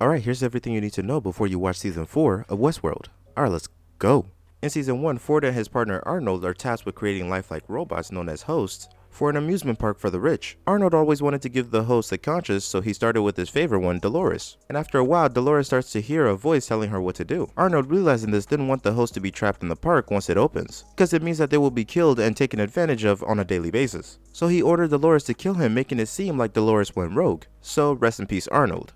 Alright, here's everything you need to know before you watch Season 4 of Westworld. Alright, let's go. In Season 1, Ford and his partner Arnold are tasked with creating lifelike robots known as hosts for an amusement park for the rich. Arnold always wanted to give the host a conscience, so he started with his favorite one, Dolores. And after a while, Dolores starts to hear a voice telling her what to do. Arnold, realizing this, didn't want the host to be trapped in the park once it opens, because it means that they will be killed and taken advantage of on a daily basis. So he ordered Dolores to kill him, making it seem like Dolores went rogue. So rest in peace, Arnold.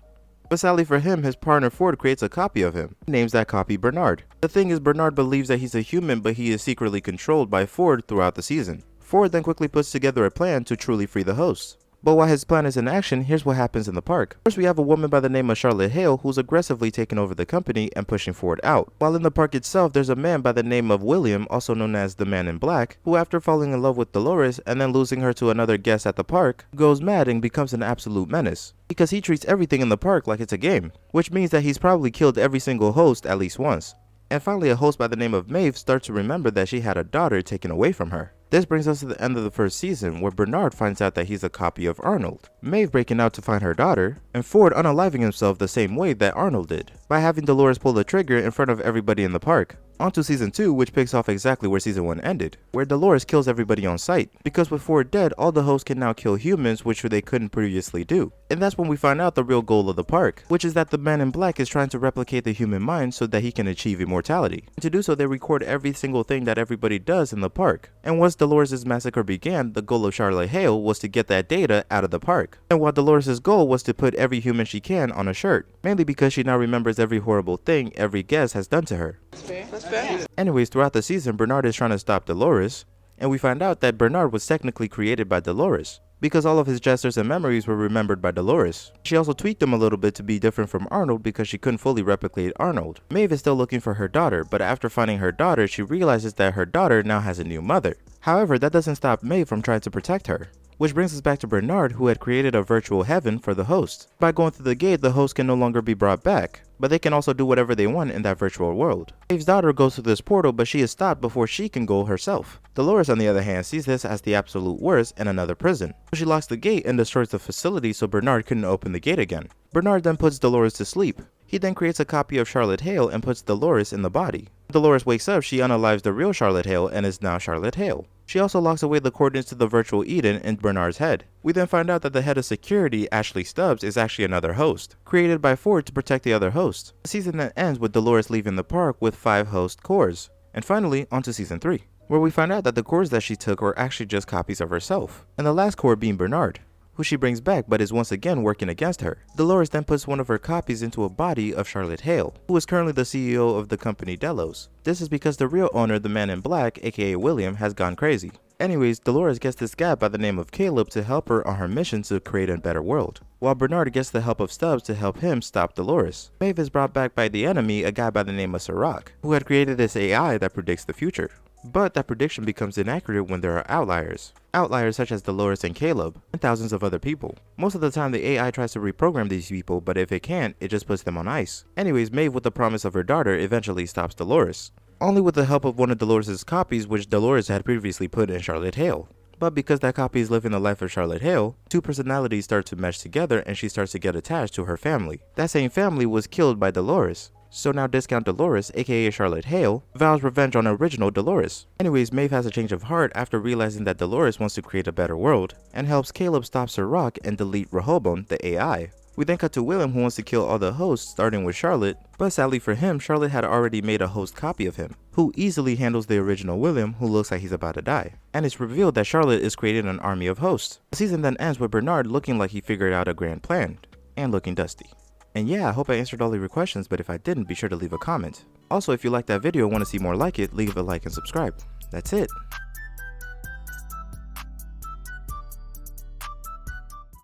But sadly for him, his partner Ford creates a copy of him. He names that copy Bernard. The thing is, Bernard believes that he's a human, but he is secretly controlled by Ford throughout the season. Ford then quickly puts together a plan to truly free the host. But while his plan is in action, here's what happens in the park. First, we have a woman by the name of Charlotte Hale who's aggressively taking over the company and pushing Ford out. While in the park itself, there's a man by the name of William, also known as the Man in Black, who after falling in love with Dolores and then losing her to another guest at the park, goes mad and becomes an absolute menace. Because he treats everything in the park like it's a game, which means that he's probably killed every single host at least once. And finally, a host by the name of Maeve starts to remember that she had a daughter taken away from her. This brings us to the end of the first season, where Bernard finds out that he's a copy of Arnold, Maeve breaking out to find her daughter, and Ford unaliving himself the same way that Arnold did, by having Dolores pull the trigger in front of everybody in the park. On to Season 2, which picks off exactly where Season 1 ended, where Dolores kills everybody on sight, because with Ford dead, all the hosts can now kill humans, which they couldn't previously do. And that's when we find out the real goal of the park, which is that the Man in Black is trying to replicate the human mind so that he can achieve immortality. And to do so, they record every single thing that everybody does in the park. And once Dolores' massacre began, the goal of Charlotte Hale was to get that data out of the park. And while Dolores' goal was to put every human she can on a shirt, mainly because she now remembers every horrible thing every guest has done to her. That's fair. Anyways, throughout the season, Bernard is trying to stop Dolores, and we find out that Bernard was technically created by Dolores, because all of his gestures and memories were remembered by Dolores. She also tweaked them a little bit to be different from Arnold because she couldn't fully replicate Arnold. Maeve is still looking for her daughter, but after finding her daughter, she realizes that her daughter now has a new mother. However, that doesn't stop Maeve from trying to protect her. Which brings us back to Bernard, who had created a virtual heaven for the host. By going through the gate, the host can no longer be brought back, but they can also do whatever they want in that virtual world. Maeve's daughter goes through this portal, but she is stopped before she can go herself. Dolores, on the other hand, sees this as the absolute worst and another prison. So she locks the gate and destroys the facility so Bernard couldn't open the gate again. Bernard then puts Dolores to sleep. He then creates a copy of Charlotte Hale and puts Dolores in the body. When Dolores wakes up, she unalives the real Charlotte Hale and is now Charlotte Hale. She also locks away the coordinates to the virtual Eden in Bernard's head. We then find out that the head of security, Ashley Stubbs, is actually another host, created by Ford to protect the other hosts. The season then ends with Dolores leaving the park with 5 host cores. And finally, on to Season 3, where we find out that the cores that she took were actually just copies of herself, and the last core being Bernard, who she brings back but is once again working against her. Dolores then puts one of her copies into a body of Charlotte Hale, who is currently the CEO of the company Delos. This is because the real owner, the Man in Black, aka William, has gone crazy. Anyways, Dolores gets this guy by the name of Caleb to help her on her mission to create a better world, while Bernard gets the help of Stubbs to help him stop Dolores. Maeve is brought back by the enemy, a guy by the name of Sirach, who had created this AI that predicts the future. But that prediction becomes inaccurate when there are outliers. Outliers such as Dolores and Caleb, and thousands of other people. Most of the time the AI tries to reprogram these people, but if it can't, it just puts them on ice. Anyways, Maeve, with the promise of her daughter, eventually stops Dolores. Only with the help of one of Dolores' copies, which Dolores had previously put in Charlotte Hale. But because that copy is living the life of Charlotte Hale, 2 personalities start to mesh together and she starts to get attached to her family. That same family was killed by Dolores. So now Discount Dolores, aka Charlotte Hale, vows revenge on original Dolores. Anyways, Maeve has a change of heart after realizing that Dolores wants to create a better world, and helps Caleb stop Sirach and delete Rehoboam, the AI. We then cut to William, who wants to kill all the hosts, starting with Charlotte, but sadly for him, Charlotte had already made a host copy of him, who easily handles the original William, who looks like he's about to die. And it's revealed that Charlotte is creating an army of hosts. The season then ends with Bernard looking like he figured out a grand plan, and looking dusty. And yeah, I hope I answered all of your questions, but if I didn't, be sure to leave a comment. Also, if you liked that video and want to see more like it, leave a like and subscribe. That's it.